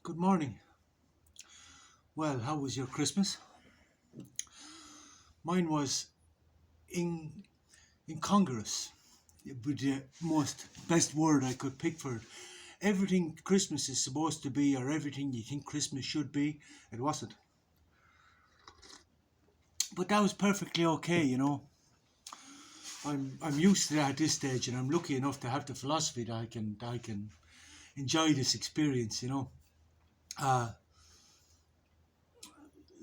Good morning. Well, how was your Christmas? Mine was in incongruous. With the most best word I could pick for it. Everything Christmas is supposed to be, or everything you think Christmas should be, it wasn't. But that was perfectly okay. I'm used to that at this stage, and I'm lucky enough to have the philosophy that I can enjoy this experience. Uh,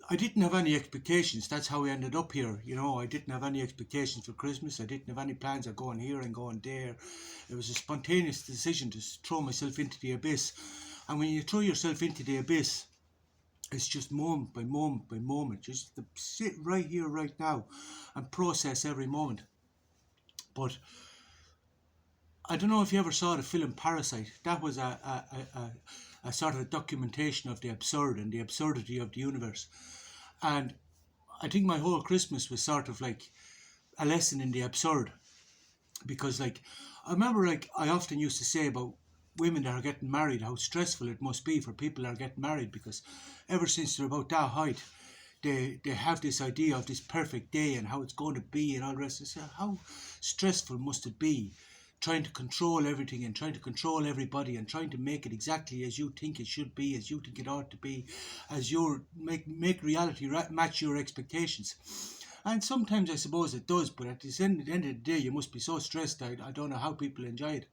I didn't have any expectations. That's how we ended up here. I didn't have any expectations for Christmas. I didn't have any plans of going here and going there. It was a spontaneous decision to throw myself into the abyss. And when you throw yourself into the abyss, it's just moment by moment by moment. Just to sit right here, right now, and process every moment. But I don't know if you ever saw the film Parasite. That was a sort of documentation of the absurd and the absurdity of the universe. And I think my whole Christmas was sort of like a lesson in the absurd, because like I remember, like, I often used to say about women that are getting married, how stressful it must be for people that are getting married, because ever since they're about that height, they have this idea of this perfect day and how it's going to be and all the rest. I say, how stressful must it be trying to control everything and trying to control everybody and trying to make it exactly as you think it should be, as you think it ought to be, as your make reality match your expectations. And sometimes I suppose it does, but at the end of the day, you must be so stressed. I don't know how people enjoy it.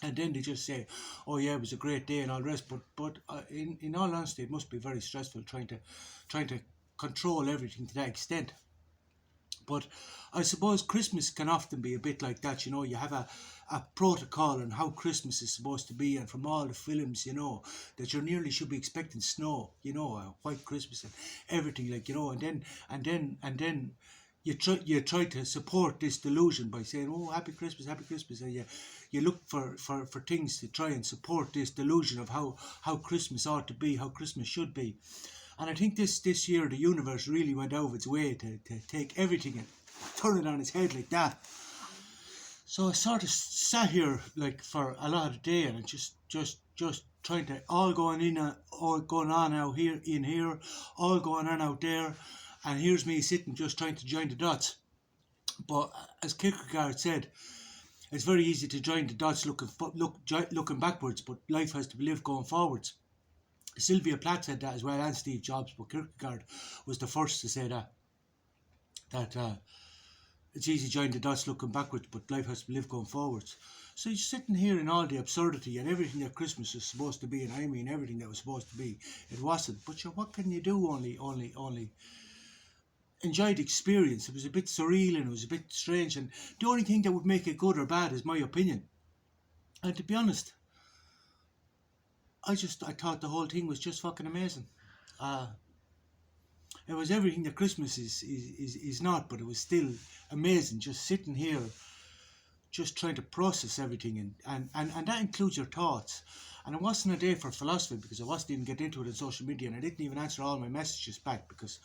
And then they just say, "Oh yeah, it was a great day and all the rest." But in all honesty, it must be very stressful trying to control everything to that extent. But I suppose Christmas can often be a bit like that. You have a protocol on how Christmas is supposed to be, and from all the films, that you nearly should be expecting snow, a white Christmas and everything, like, and then you try to support this delusion by saying, "Oh, happy Christmas," and you look for things to try and support this delusion of how Christmas ought to be, how Christmas should be. And I think this year the universe really went out of its way to take everything and turn it on its head like that. So I sort of sat here like for a lot of the day, and just trying to all going on out here in here, all going on out there, and here's me sitting just trying to join the dots. But as Kierkegaard said, it's very easy to join the dots looking backwards, but life has to be lived going forwards. Sylvia Plath said that as well, and Steve Jobs, but Kierkegaard was the first to say that it's easy to join the dots looking backwards, but life has to be lived going forwards. So you're sitting here in all the absurdity and everything that Christmas is supposed to be, and I mean everything that was supposed to be, it wasn't. But sure, what can you do? Only enjoy the experience. It was a bit surreal and it was a bit strange, and the only thing that would make it good or bad is my opinion. And to be honest, I thought the whole thing was just fucking amazing. Uh, it was everything that Christmas is not, but it was still amazing just sitting here, just trying to process everything, and that includes your thoughts. And it wasn't a day for philosophy, because I wasn't even getting into it on social media, and I didn't even answer all my messages back because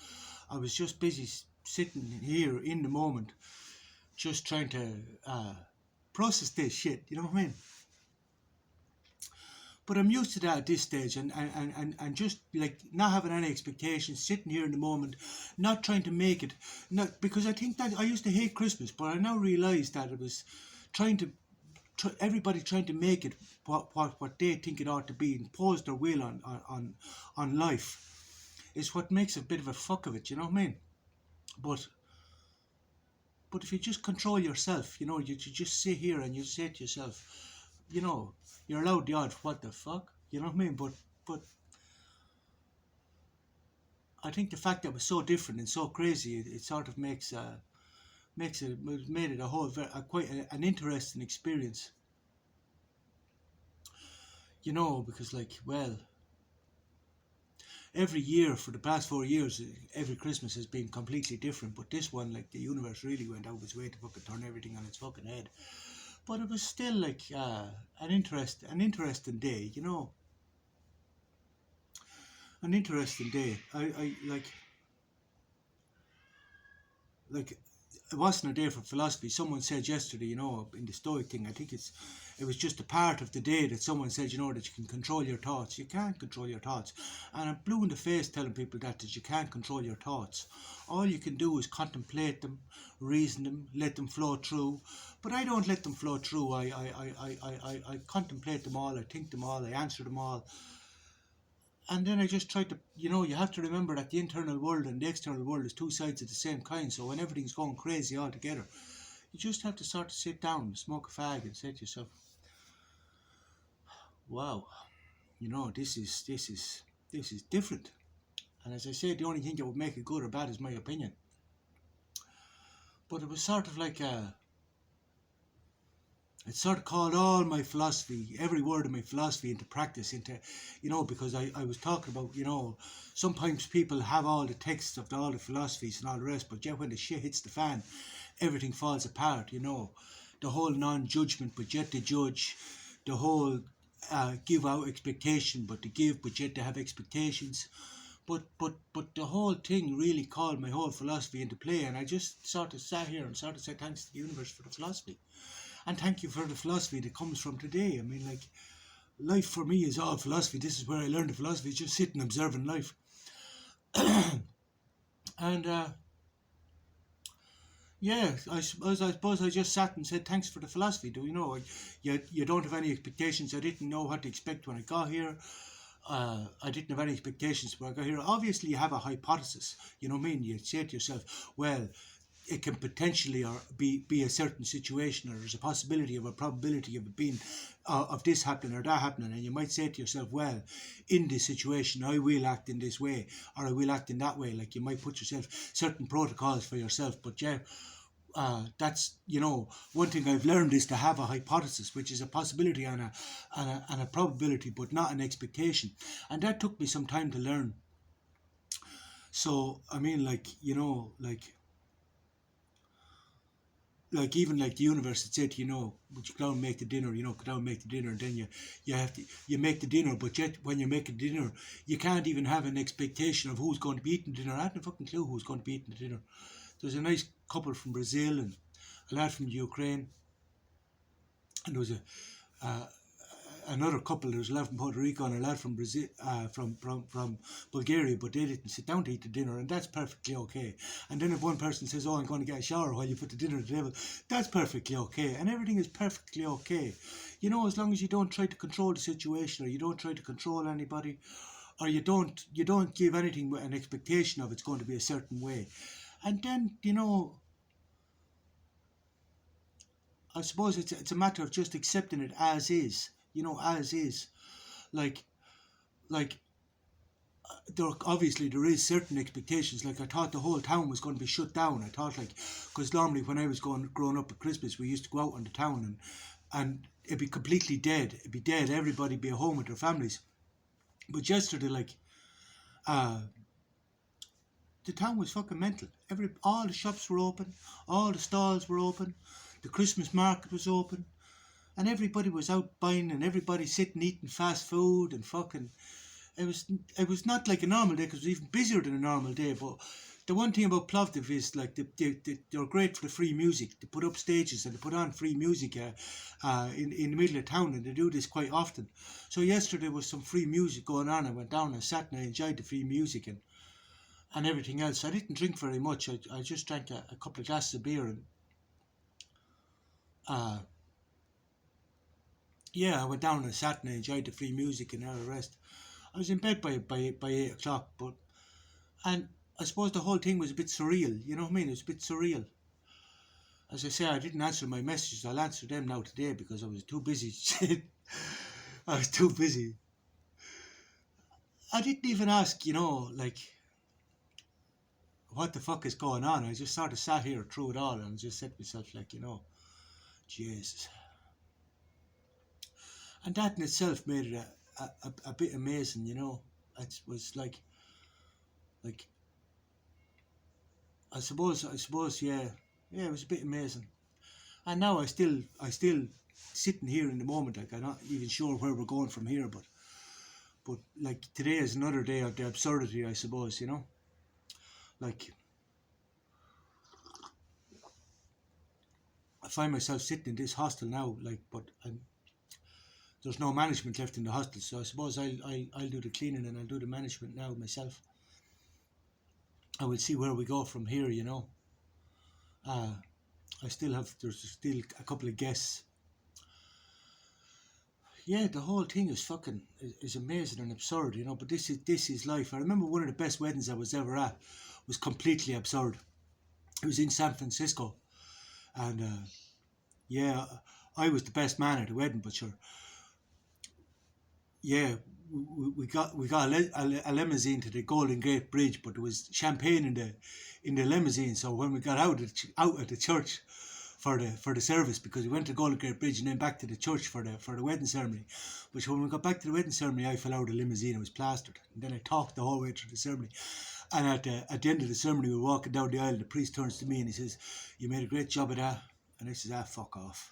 I was just busy sitting here in the moment, just trying to process this shit. You know what I mean? But I'm used to that at this stage, and just like not having any expectations, sitting here in the moment, not trying to make it. Not because I think that I used to hate Christmas, but I now realise that it was trying to everybody trying to make it what they think it ought to be, impose their will on life, is what makes a bit of a fuck of it. You know what I mean? But but if you just control yourself, you just sit here and you say to yourself, you're allowed the odd what the fuck, you know what I mean? But I think the fact that it was so different and so crazy, it sort of made it a whole quite an interesting experience. Because like, well, every year for the past 4 years, every Christmas has been completely different. But this one, like, the universe really went out of its way to fucking turn everything on its fucking head. But it was still like an interesting day, an interesting day. I like it wasn't a day for philosophy. Someone said yesterday, in the Stoic thing, I think It was just a part of the day that someone said, you know, that you can control your thoughts. You can't control your thoughts. And I'm blue in the face telling people that you can't control your thoughts. All you can do is contemplate them, reason them, let them flow through. But I don't let them flow through. I contemplate them all, I think them all, I answer them all. And then I just try to, you know, you have to remember that the internal world and the external world is two sides of the same coin. So when everything's going crazy altogether, you just have to sort of sit down, smoke a fag, and say to yourself, wow, you know, this is different. And as I said, the only thing that would make it good or bad is my opinion. But it was sort of like it sort of called all my philosophy, every word of my philosophy into practice, into, you know, because I was talking about, you know, sometimes people have all the texts of all the philosophies and all the rest, but yet when the shit hits the fan, everything falls apart, you know. The whole non-judgment, but yet to judge, the whole give out expectation, but to give, but yet to have expectations. But the whole thing really called my whole philosophy into play, and I just sort of sat here and sort of said thanks to the universe for the philosophy. And thank you for the philosophy that comes from today. I mean, like, life for me is all philosophy. This is where I learned the philosophy, just sitting observing life. And yeah, I suppose I just sat and said thanks for the philosophy. Do you know? You don't have any expectations. I didn't know what to expect when I got here. I didn't have any expectations when I got here. Obviously, you have a hypothesis. You know what I mean? You say to yourself, well, it can potentially or be a certain situation, or there's a possibility of a probability of it being of this happening or that happening, and you might say to yourself, well, in this situation I will act in this way or I will act in that way. Like, you might put yourself certain protocols for yourself. But yeah, that's, you know, one thing I've learned is to have a hypothesis, which is a possibility and a probability, but not an expectation. And that took me some time to learn. So I mean, like, you know, like even like the universe, it said, you know, would you go down and make the dinner, you know, go down and make the dinner, and then you make the dinner, but yet when you make a dinner, you can't even have an expectation of who's going to be eating dinner. I hadn't a fucking clue who's going to be eating the dinner. There's a nice couple from Brazil and a lad from the Ukraine, and there was another couple. There was a lad from Puerto Rico and a lad from Brazil, from Bulgaria, but they didn't sit down to eat the dinner, and that's perfectly okay. And then if one person says, "Oh, I'm going to get a shower while you put the dinner on the table," that's perfectly okay, and everything is perfectly okay. You know, as long as you don't try to control the situation, or you don't try to control anybody, or you don't give anything with an expectation of it's going to be a certain way, and then, you know, I suppose it's a matter of just accepting it as is. You know, as is. Like like there obviously there is certain expectations. Like, I thought the whole town was going to be shut down. I thought, like, because normally when I was growing up at Christmas, we used to go out on the town and it'd be completely dead. It'd be dead. Everybody'd be at home with their families. But yesterday, like, uh, the town was fucking mental. All the shops were open, all the stalls were open, the Christmas market was open, and everybody was out buying, and everybody sitting eating fast food and fucking. It was not like a normal day, because it was even busier than a normal day. But the one thing about Plovdiv is, like, they're great for the free music. They put up stages and they put on free music in the middle of town, and they do this quite often. So yesterday was some free music going on. I went down and sat and I enjoyed the free music and everything else. I didn't drink very much. I just drank a couple of glasses of beer, and uh, yeah, I went down and sat and I enjoyed the free music and all the rest. I was in bed by 8 o'clock, and I suppose the whole thing was a bit surreal. You know what I mean? It was a bit surreal. As I say, I didn't answer my messages. I'll answer them now today because I was too busy. I was too busy. I didn't even ask, you know, like, what the fuck is going on. I just sort of sat here through it all and just said to myself, like, you know, Jesus. And that in itself made it a bit amazing, you know. It was like I suppose, yeah, it was a bit amazing. And now I still sitting here in the moment, like, I'm not even sure where we're going from here, but like, today is another day of the absurdity, I suppose, you know. Like, I find myself sitting in this hostel now, like, but there's no management left in the hostel, so I suppose I'll do the cleaning and I'll do the management now myself. I will see where we go from here, you know. There's still a couple of guests. Yeah, the whole thing is amazing and absurd, you know. But this is life. I remember one of the best weddings I was ever at was completely absurd. It was in San Francisco, and yeah, I was the best man at the wedding, but sure, yeah, we got a limousine to the Golden Gate Bridge, but there was champagne in the limousine. So when we got out at the church for the service, because we went to Golden Gate Bridge and then back to the church for the wedding ceremony. But when we got back to the wedding ceremony, I fell out of the limousine. It was plastered, and then I talked the whole way through the ceremony. And at the end of the ceremony, we were walking down the aisle. The priest turns to me and he says, "You made a great job of that." And I says, "Ah, fuck off."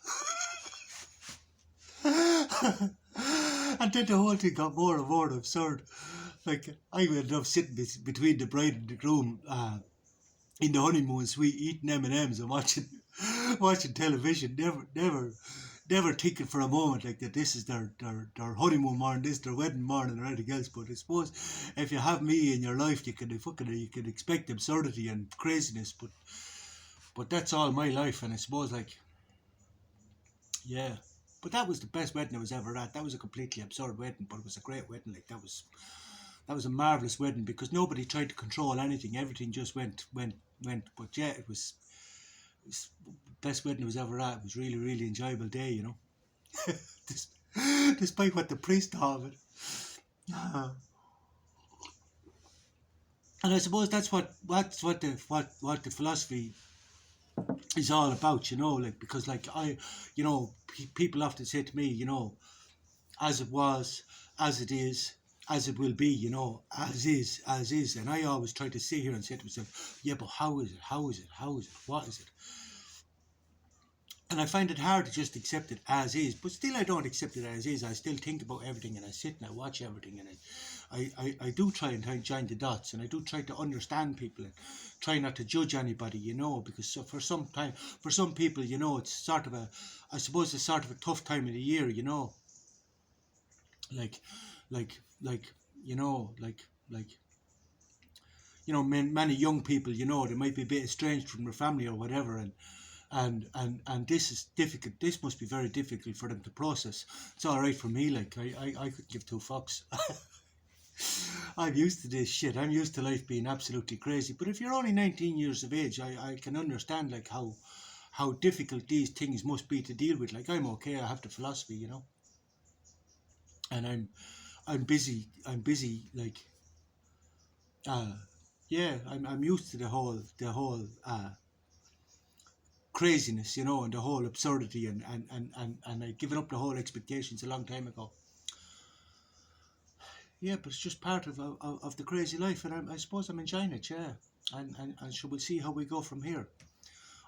And then the whole thing got more and more absurd. Like, I ended up sitting between the bride and the groom in the honeymoon suite, eating M&Ms and watching television. Never thinking for a moment like that this is their honeymoon morning, this is their wedding morning or anything else. But I suppose if you have me in your life, you can expect absurdity and craziness. But that's all my life, and I suppose, like, yeah. But that was the best wedding I was ever at. That was a completely absurd wedding, but it was a great wedding. Like, that was a marvellous wedding because nobody tried to control anything. Everything just went. But yeah, it was the best wedding I was ever at. It was really, really enjoyable day, you know. Despite what the priest thought of it. And I suppose that's what the philosophy is all about, you know, like, because, like, you know, people often say to me, you know, as it was, as it is, as it will be, you know, as is, and I always try to sit here and say to myself, yeah, but how is it, what is it? And I find it hard to just accept it as is, but still I don't accept it as is. I still think about everything, and I sit and I watch everything, and I do try and join the dots, and I do try to understand people and try not to judge anybody, you know, because for some people, you know, it's sort of I suppose it's sort of a tough time of the year, you know, like, you know, many young people, you know, they might be a bit estranged from their family or whatever, and this is difficult. This must be very difficult for them to process. It's all right for me. Like, I could give two fucks. I'm used to this shit. I'm used to life being absolutely crazy. But if you're only 19 years of age, I can understand, like, how difficult these things must be to deal with. Like, I'm okay. I have the philosophy, you know, and I'm busy. Like, yeah, I'm used to the whole craziness, you know, and the whole absurdity, and I'd given up the whole expectations a long time ago. Yeah, but it's just part of the crazy life, and I suppose I'm enjoying it, yeah. And so we'll see how we go from here.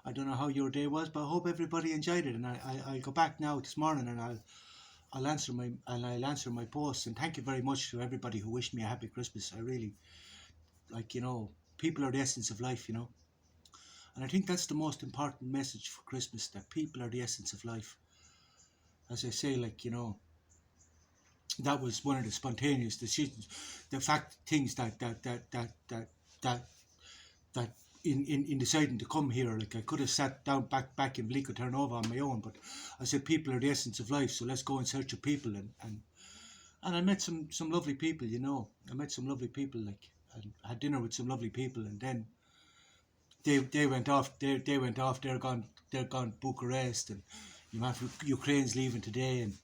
I don't know how your day was, but I hope everybody enjoyed it. And I'll go back now this morning, and I'll answer my posts. And thank you very much to everybody who wished me a happy Christmas. I really, like, you know, people are the essence of life, you know. And I think that's the most important message for Christmas, that people are the essence of life. As I say, like, you know, that was one of the spontaneous decisions. The fact, things that in deciding to come here, like, I could have sat down back in Blico Terranova on my own, but I said people are the essence of life, so let's go in search of people, and I met some lovely people, you know. I met some lovely people, like, and had dinner with some lovely people, and then they went off. They went off. They're gone Bucharest, and you have Ukraine's leaving today, and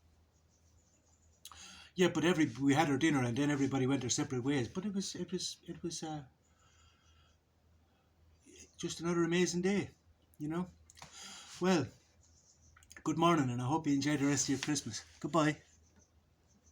yeah. But we had our dinner, and then everybody went their separate ways. But it was just another amazing day, you know. Well, good morning, and I hope you enjoy the rest of your Christmas. Goodbye.